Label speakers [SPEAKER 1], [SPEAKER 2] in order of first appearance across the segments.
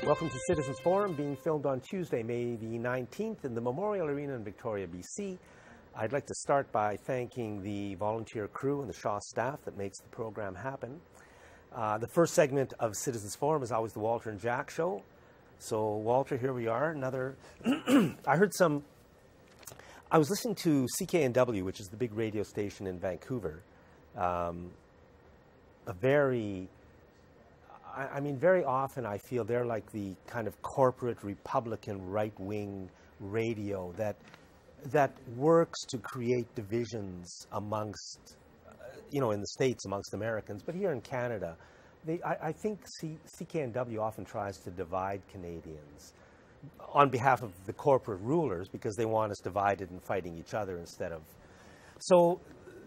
[SPEAKER 1] Welcome to Citizens Forum, being filmed on Tuesday, May the 19th in the Memorial Arena in Victoria, BC. I'd like to start by thanking the volunteer crew and the Shaw staff that makes the program happen. The first segment of Citizens Forum is always the Walter and Jack Show. So, Walter, here we are. Another... I was listening to CKNW, which is the big radio station in Vancouver. Very often I feel they're like the kind of corporate Republican right-wing radio that works to create divisions amongst, in the States amongst Americans, but here in Canada, I think CKNW often tries to divide Canadians on behalf of the corporate rulers because they want us divided and fighting each other instead of... So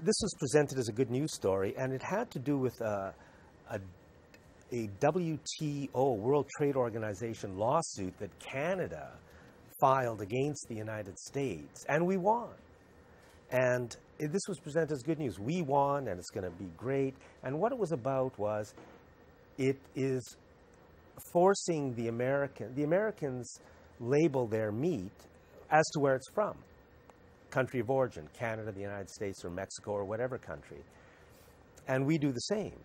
[SPEAKER 1] this was presented as a good news story, and it had to do with a WTO, World Trade Organization lawsuit that Canada filed against the United States, and we won. And this was presented as good news. We won, and it's going to be great. And what it was about was it is forcing the Americans label their meat as to where it's from, country of origin, Canada, the United States, or Mexico, or whatever country. And we do the same.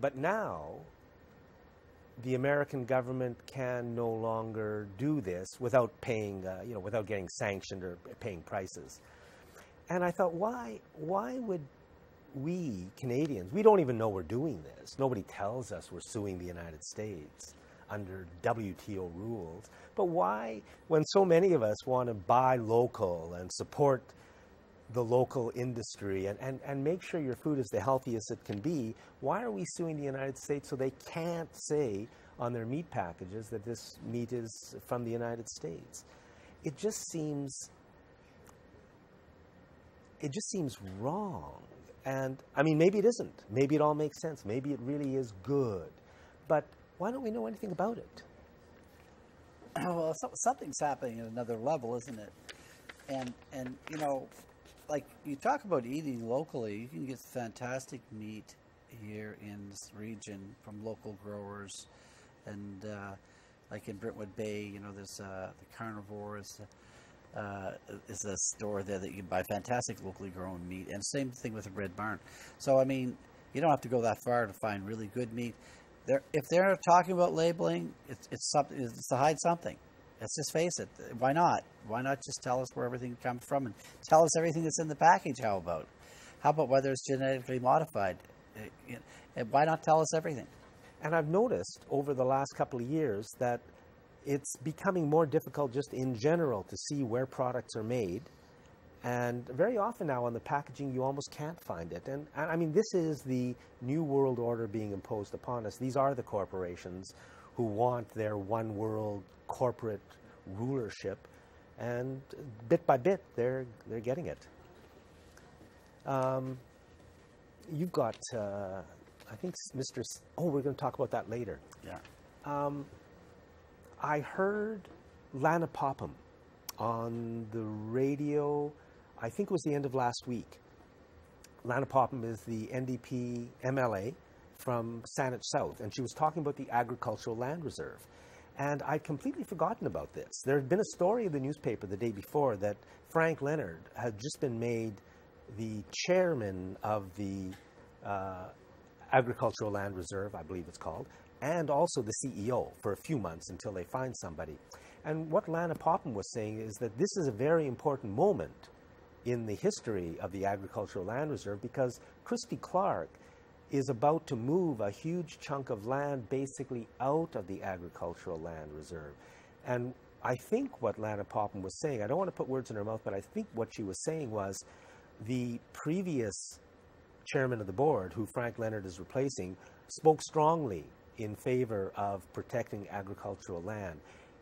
[SPEAKER 1] But now the American government can no longer do this without paying, without getting sanctioned or paying prices. And I thought, why would we Canadians, we don't even know we're doing this. Nobody tells us we're suing the United States under WTO rules. But why, when so many of us want to buy local and support the local industry and make sure your food is the healthiest it can be, why are we suing the United States so they can't say on their meat packages that this meat is from the United States? It just seems wrong. And I mean, maybe it isn't. Maybe it all makes sense. Maybe it really is good. But why don't we know anything about it?
[SPEAKER 2] Well, something's happening at another level, isn't it? And like you talk about eating locally, you can get fantastic meat here in this region from local growers, and like in Brentwood Bay, there's the Carnivore is a store there that you can buy fantastic locally grown meat, and same thing with the Red Barn. So I mean, you don't have to go that far to find really good meat. If they're talking about labeling, it's to hide something. Let's just face it. Why not? Why not just tell us where everything comes from and tell us everything that's in the package? How about whether it's genetically modified? And why not tell us everything?
[SPEAKER 1] And I've noticed over the last couple of years that it's becoming more difficult just in general to see where products are made. And very often now on the packaging, you almost can't find it. And I mean, this is the new world order being imposed upon us. These are the corporations who want their one world corporate rulership, and bit by bit they're getting it. You've got I think Mr. We're going to talk about that later.
[SPEAKER 2] Yeah.
[SPEAKER 1] I heard Lana Popham on the radio, I think it was the end of last week. Lana Popham is the NDP MLA from Saanich South, and she was talking about the agricultural land reserve. And I'd completely forgotten about this. There had been a story in the newspaper the day before that Frank Leonard had just been made the chairman of the agricultural land reserve, I believe it's called, and also the CEO for a few months until they find somebody. And what Lana Popham was saying is that this is a very important moment in the history of the agricultural land reserve, because Christy Clark is about to move a huge chunk of land basically out of the agricultural land reserve. And I think what Lana Popham was saying, I don't want to put words in her mouth, but I think what she was saying was the previous chairman of the board, who Frank Leonard is replacing, spoke strongly in favor of protecting agricultural land.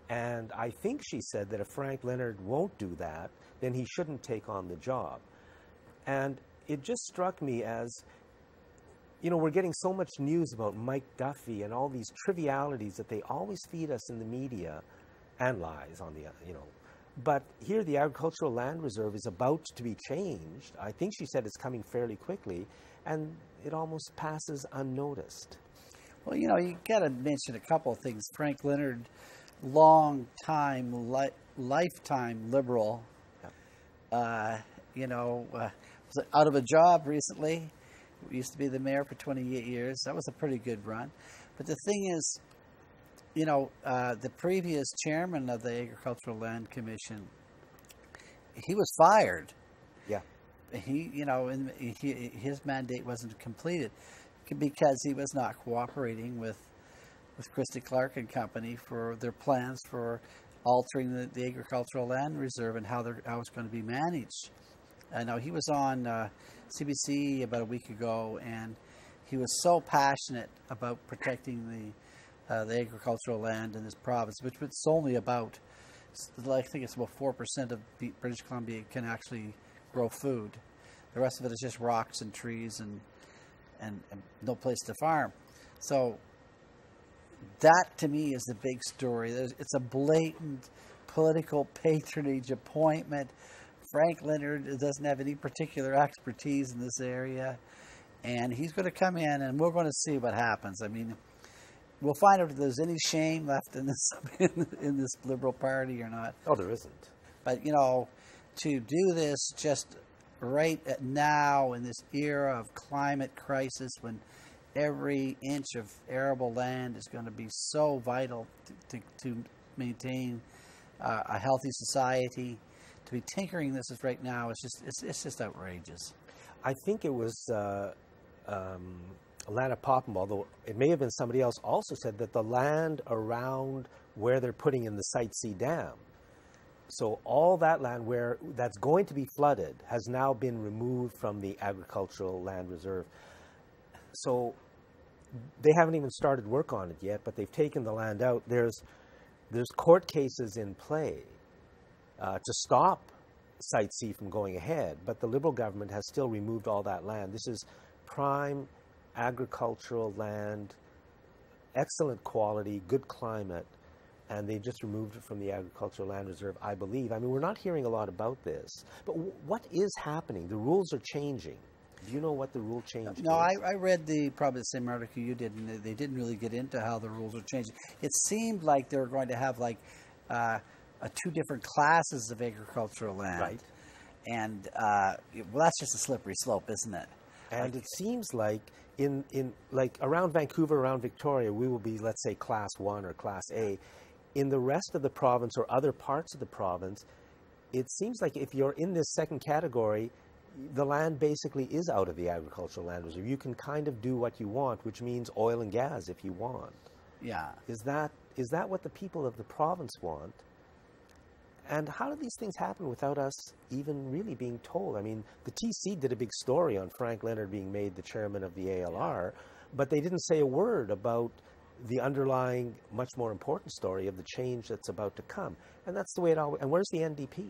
[SPEAKER 1] And I think she said that if Frank Leonard won't do that, then he shouldn't take on the job. And it just struck me as, we're getting so much news about Mike Duffy and all these trivialities that they always feed us in the media, and lies on the, But here the agricultural land reserve is about to be changed. I think she said it's coming fairly quickly, and it almost passes unnoticed.
[SPEAKER 2] Well, you got to mention a couple of things. Frank Leonard, lifetime liberal, was out of a job recently. Used to be the mayor for 28 years. That was a pretty good run. But the thing is, the previous chairman of the Agricultural Land Commission, he was fired.
[SPEAKER 1] Yeah.
[SPEAKER 2] His mandate wasn't completed because he was not cooperating with Christy Clark and company for their plans for altering the agricultural land reserve and how it's going to be managed. I know he was on CBC about a week ago, and he was so passionate about protecting the agricultural land in this province, which it's only about, I think it's about 4% of British Columbia can actually grow food. The rest of it is just rocks and trees and no place to farm. So that to me is the big story. It's a blatant political patronage appointment. Frank Leonard doesn't have any particular expertise in this area, and he's going to come in, and we're going to see what happens. I mean, we'll find out if there's any shame left in this in this Liberal Party or not.
[SPEAKER 1] Oh, there isn't.
[SPEAKER 2] But to do this just right now in this era of climate crisis, when every inch of arable land is going to be so vital to maintain a healthy society, to be tinkering this right now is just outrageous.
[SPEAKER 1] I think it was Lana Popham, although it may have been somebody else, also said that the land around where they're putting in the Site C dam, so all that land that's going to be flooded has now been removed from the agricultural land reserve. So they haven't even started work on it yet, but they've taken the land out. There's court cases in play to stop Site C from going ahead, but the Liberal government has still removed all that land. This is prime agricultural land, excellent quality, good climate, and they just removed it from the agricultural land reserve, I believe. I mean, we're not hearing a lot about this, but what is happening? The rules are changing. Do you know what the rule change is?
[SPEAKER 2] No, I read probably the same article you did, and they didn't really get into how the rules are changing. It seemed like they were going to have two different classes of agricultural land.
[SPEAKER 1] Right.
[SPEAKER 2] And, that's just a slippery slope, isn't it?
[SPEAKER 1] And it seems like in around Vancouver, around Victoria, we will be, let's say, Class 1 or Class A. In the rest of the province or other parts of the province, it seems like if you're in this second category, the land basically is out of the agricultural land reserve. You can kind of do what you want, which means oil and gas if you want.
[SPEAKER 2] Yeah.
[SPEAKER 1] Is that what the people of the province want? And how do these things happen without us even really being told? I mean, the TC did a big story on Frank Leonard being made the chairman of the ALR, but they didn't say a word about the underlying, much more important story of the change that's about to come. And that's the way it always... And where's the NDP?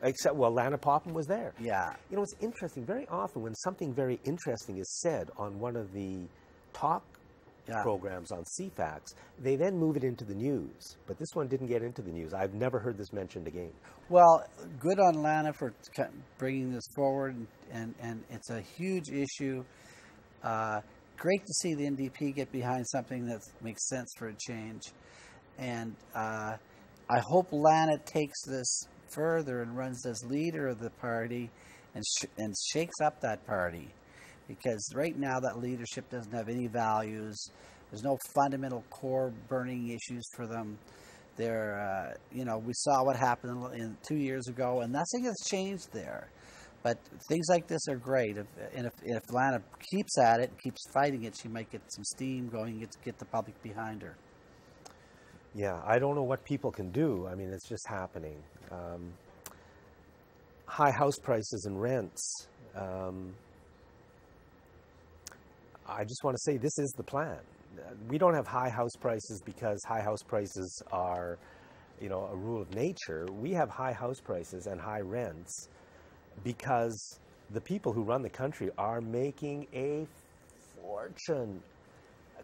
[SPEAKER 1] Except, well, Lana Popham was there.
[SPEAKER 2] Yeah.
[SPEAKER 1] It's interesting. Very often when something very interesting is said on one of the talk programs on CFAX, they then move it into the news. But this one didn't get into the news. I've never heard this mentioned again.
[SPEAKER 2] Well, good on Lana for bringing this forward, and it's a huge issue. Great to see the NDP get behind something that makes sense for a change. And I hope Lana takes this further and runs as leader of the party and shakes up that party. Because right now that leadership doesn't have any values. There's no fundamental core burning issues for them. They're, we saw what happened 2 years ago, and nothing has changed there. But things like this are great. If Lana keeps at it, keeps fighting it, she might get some steam going, get the public behind her.
[SPEAKER 1] Yeah, I don't know what people can do. I mean, it's just happening. High house prices and rents. I just want to say this is the plan. We don't have high house prices because high house prices are, a rule of nature. We have high house prices and high rents because the people who run the country are making a fortune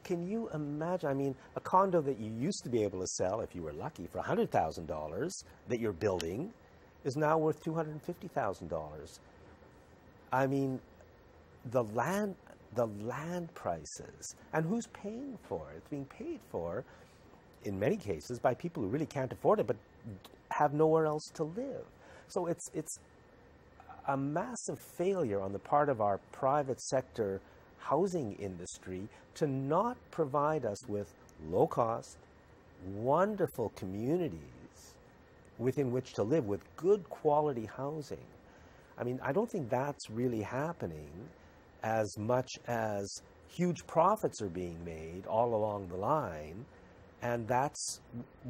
[SPEAKER 1] can you imagine? I mean, a condo that you used to be able to sell, if you were lucky, for $100,000 that you're building is now worth $250,000. I mean, the land prices, and who's paying for it? It's being paid for, in many cases, by people who really can't afford it, but have nowhere else to live. So it's a massive failure on the part of our private sector housing industry to not provide us with low-cost, wonderful communities within which to live with good quality housing. I mean, I don't think that's really happening as much as huge profits are being made all along the line, and that's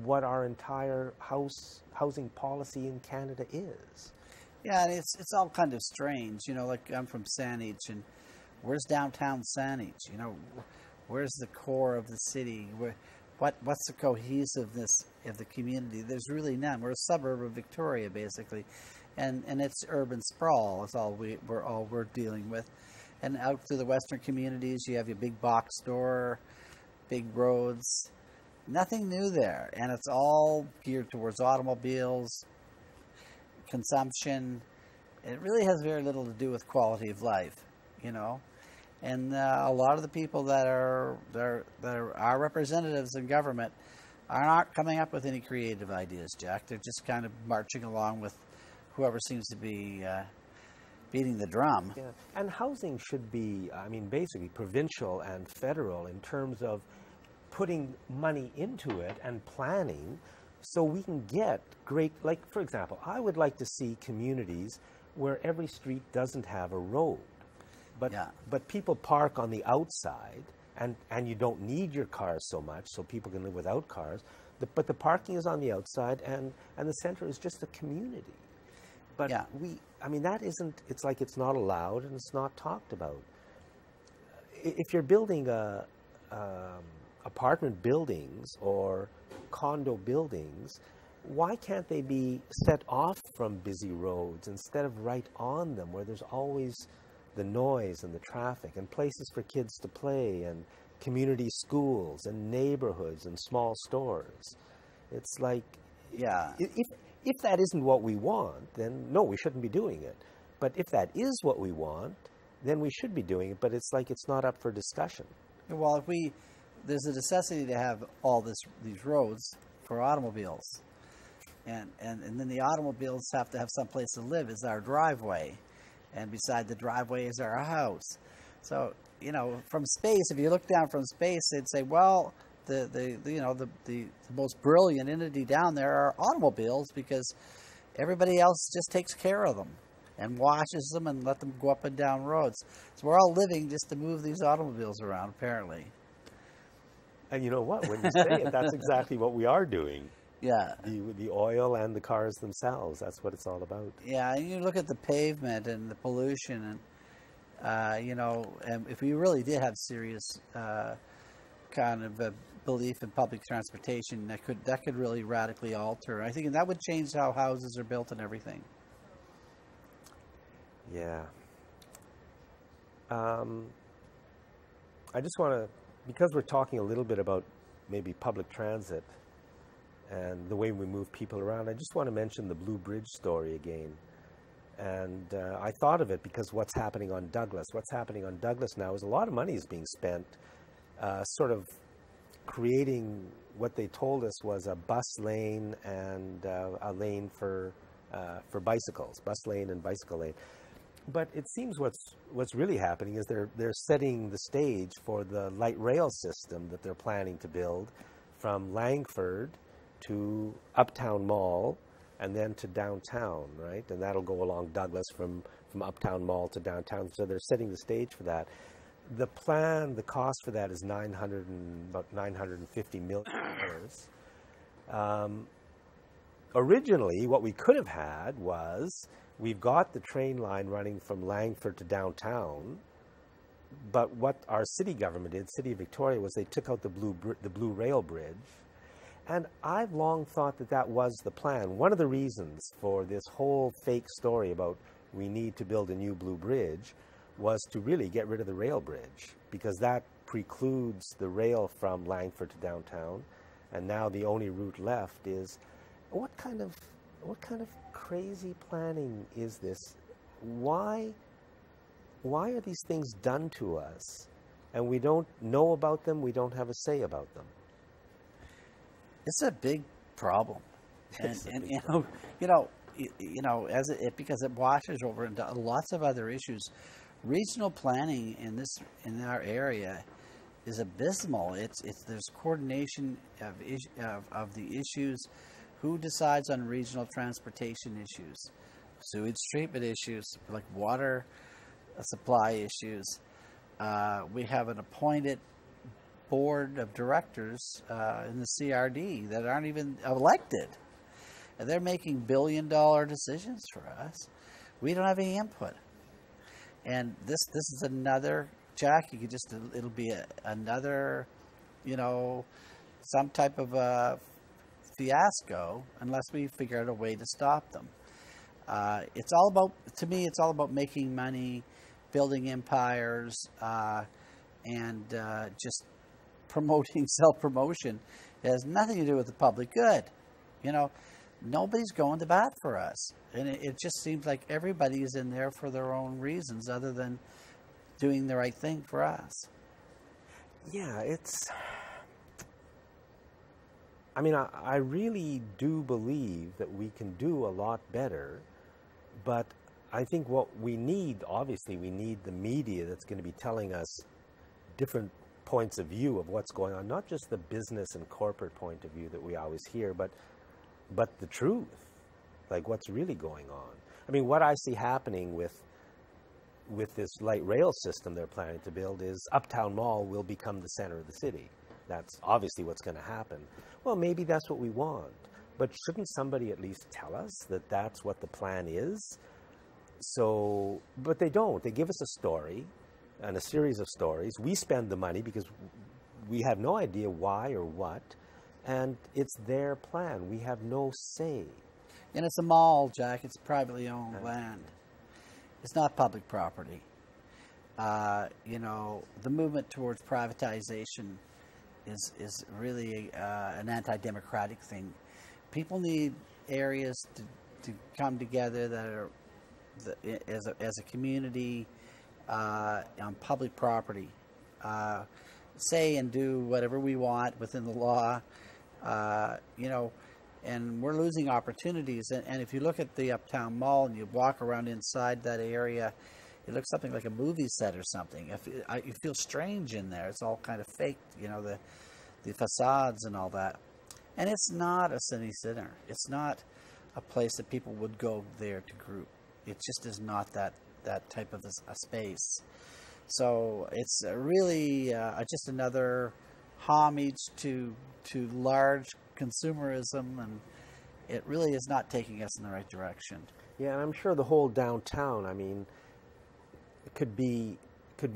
[SPEAKER 1] what our entire housing policy in Canada is.
[SPEAKER 2] Yeah, and it's all kind of strange. You know, like I'm from Saanich, and where's downtown Saanich? You know, where's the core of the city? What's the cohesiveness of the community? There's really none. We're a suburb of Victoria, basically, and it's urban sprawl. Is all we're dealing with. And out to the western communities, you have your big box store, big roads. Nothing new there, and it's all geared towards automobiles, consumption. It really has very little to do with quality of life, you know. And a lot of the people that are our representatives in government are not coming up with any creative ideas, Jack. They're just kind of marching along with whoever seems to be beating the drum.
[SPEAKER 1] Yeah. And housing should be, I mean, basically provincial and federal in terms of putting money into it and planning so we can get great, like, for example, I would like to see communities where every street doesn't have a road, but people park on the outside, and you don't need your cars so much, so people can live without cars, but the parking is on the outside, and the center is just a community. But I mean, that isn't, it's like it's not allowed and it's not talked about. If you're building apartment buildings or condo buildings, why can't they be set off from busy roads instead of right on them, where there's always the noise and the traffic and places for kids to play and community schools and neighborhoods and small stores? It's like, if that isn't what we want, then no, we shouldn't be doing it. But if that is what we want, then we should be doing it. But it's like it's not up for discussion.
[SPEAKER 2] Well, there's a necessity to have all these roads for automobiles, and then the automobiles have to have some place to live. Is our driveway, and beside the driveway is our house. So, you know, from space, if you look down from space, they'd say, well, the most brilliant entity down there are automobiles, because everybody else just takes care of them and washes them and let them go up and down roads. So we're all living just to move these automobiles around, apparently.
[SPEAKER 1] And you know what? When you say it, that's exactly what we are doing.
[SPEAKER 2] Yeah.
[SPEAKER 1] The oil and the cars themselves, that's what it's all about.
[SPEAKER 2] Yeah, and you look at the pavement and the pollution, and, you know, and if we really did have serious kind of a belief in public transportation, that could really radically alter. I think that would change how houses are built and everything.
[SPEAKER 1] Yeah. I just want to, because we're talking a little bit about maybe public transit and the way we move people around, I just want to mention the Blue Bridge story again. And I thought of it because what's happening on Douglas. What's happening on Douglas now is a lot of money is being spent sort of creating what they told us was a bus lane and a lane for bicycles, bus lane and bicycle lane. But it seems what's really happening is they're setting the stage for the light rail system that they're planning to build from Langford to Uptown Mall and then to downtown, right? And that'll go along Douglas from Uptown Mall to downtown. So they're setting the stage for that. The plan, the cost for that is about $950 million. Originally, what we could have had was, we've got the train line running from Langford to downtown, but what our city government did, City of Victoria, was they took out the blue rail bridge. And I've long thought that was the plan. One of the reasons for this whole fake story about we need to build a new blue bridge was to really get rid of the rail bridge, because that precludes the rail from Langford to downtown, and now the only route left is what kind of crazy planning is this? Why are these things done to us, and we don't know about them? We don't have a say about them.
[SPEAKER 2] It's a big problem, and because it washes over into lots of other issues. Regional planning in our area is abysmal. There's coordination of the issues. Who decides on regional transportation issues, sewage treatment issues, like water supply issues? We have an appointed board of directors in the CRD that aren't even elected. And they're making billion-dollar decisions for us. We don't have any input. And this is another, Jack, it'll be another, some type of a fiasco unless we figure out a way to stop them. To me, it's all about making money, building empires, and just promoting self-promotion. It has nothing to do with the public good. Nobody's going to bat for us. And it just seems like everybody is in there for their own reasons other than doing the right thing for us.
[SPEAKER 1] Yeah, I really do believe that we can do a lot better, but I think what we need, obviously, we need the media that's going to be telling us different points of view of what's going on, not just the business and corporate point of view that we always hear, but the truth, like what's really going on. What I see happening with this light rail system they're planning to build is Uptown Mall will become the center of the city. That's obviously what's going to happen. Well, maybe that's what we want, but shouldn't somebody at least tell us that that's what the plan is? But they don't. They give us a story and a series of stories. We spend the money because we have no idea why or what, and it's their plan. We have no say.
[SPEAKER 2] And it's a mall, Jack. It's privately owned land. It's not public property. The movement towards privatization is really an anti-democratic thing. People need areas to come together that are as a community on public property. Say and do whatever we want within the law, and we're losing opportunities. And if you look at the Uptown Mall and you walk around inside that area, it looks something like a movie set or something. You feel strange in there. It's all kind of fake, the facades and all that. And it's not a city center. It's not a place that people would go there to group. It just is not that type of a space. So it's really just another homage to large consumerism, and it really is not taking us in the right direction.
[SPEAKER 1] Yeah, and I'm sure the whole downtown, it could be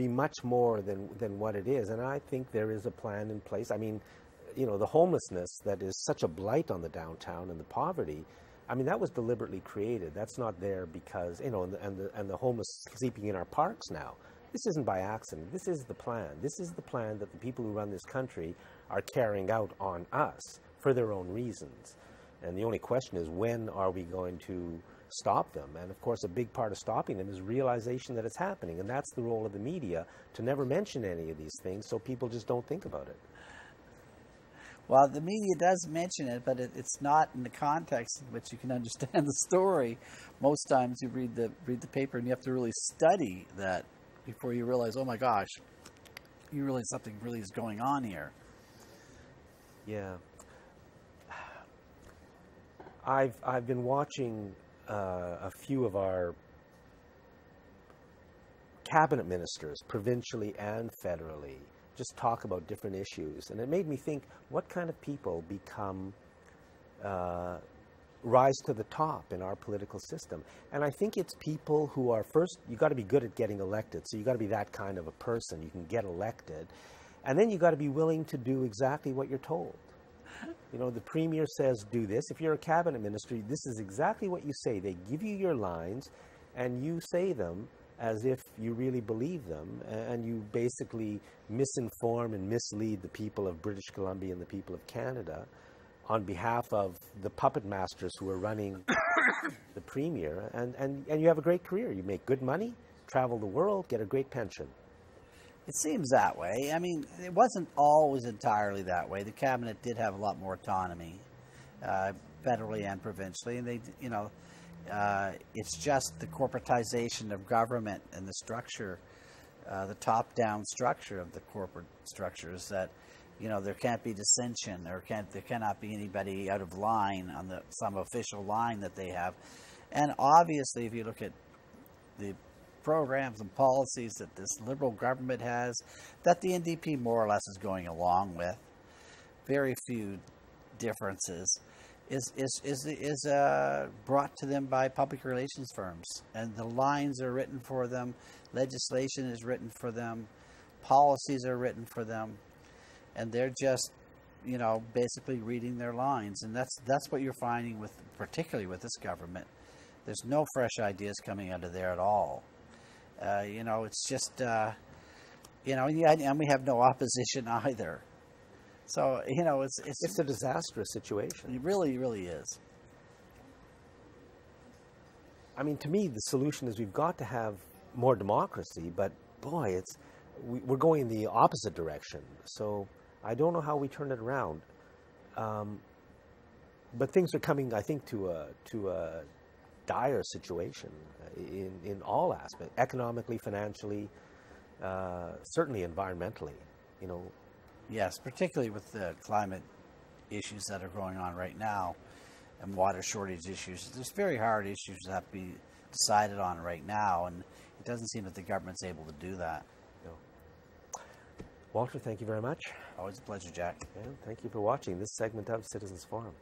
[SPEAKER 1] much more than what it is, and I think there is a plan in place. The homelessness that is such a blight on the downtown and the poverty, that was deliberately created. That's not there because, and the homeless sleeping in our parks now. This isn't by accident. This is the plan. This is the plan that the people who run this country are carrying out on us for their own reasons. And the only question is, when are we going to stop them? And of course, a big part of stopping them is realization that it's happening. And that's the role of the media, to never mention any of these things so people just don't think about it.
[SPEAKER 2] Well, the media does mention it, but it's not in the context in which you can understand the story. Most times you read the paper and you have to really study that before you realize, oh my gosh, you realize something really is going on here.
[SPEAKER 1] Yeah. I've been watching a few of our cabinet ministers, provincially and federally, just talk about different issues. And it made me think, what kind of people rise to the top in our political system? And I think it's people who are, first, you got to be good at getting elected. So you got to be that kind of a person. You can get elected. And then you got to be willing to do exactly what you're told. The premier says, do this. If you're a cabinet ministry, this is exactly what you say. They give you your lines and you say them as if you really believe them, and you basically misinform and mislead the people of British Columbia and the people of Canada on behalf of the puppet masters who are running the Premier, and you have a great career. You make good money, travel the world, get a great pension.
[SPEAKER 2] It seems that way. I mean, it wasn't always entirely that way. The cabinet did have a lot more autonomy, federally and provincially, and they, you know, it's just the corporatization of government and the structure, the top-down structure of the corporate structures that, you know, there can't be dissension, there cannot be anybody out of line on some official line that they have. And obviously, if you look at the programs and policies that this Liberal government has, that the NDP more or less is going along with, very few differences, is brought to them by public relations firms. And the lines are written for them, legislation is written for them, policies are written for them, and they're just, you know, basically reading their lines. And that's what you're finding with, particularly with this government. There's no fresh ideas coming out of there at all. You know, it's just, you know, and we have no opposition either. So, you know, it's
[SPEAKER 1] a disastrous situation.
[SPEAKER 2] It really, really is.
[SPEAKER 1] I mean, to me, the solution is we've got to have more democracy, but boy, we're going in the opposite direction. So I don't know how we turn it around. But things are coming, I think, to a dire situation in all aspects, economically, financially, certainly environmentally, you know.
[SPEAKER 2] Yes, particularly with the climate issues that are going on right now and water shortage issues. There's very hard issues that have to be decided on right now, and it doesn't seem that the government's able to do that.
[SPEAKER 1] No. Walter, thank you very much.
[SPEAKER 2] Always a pleasure, Jack.
[SPEAKER 1] And thank you for watching this segment of Citizens Forum.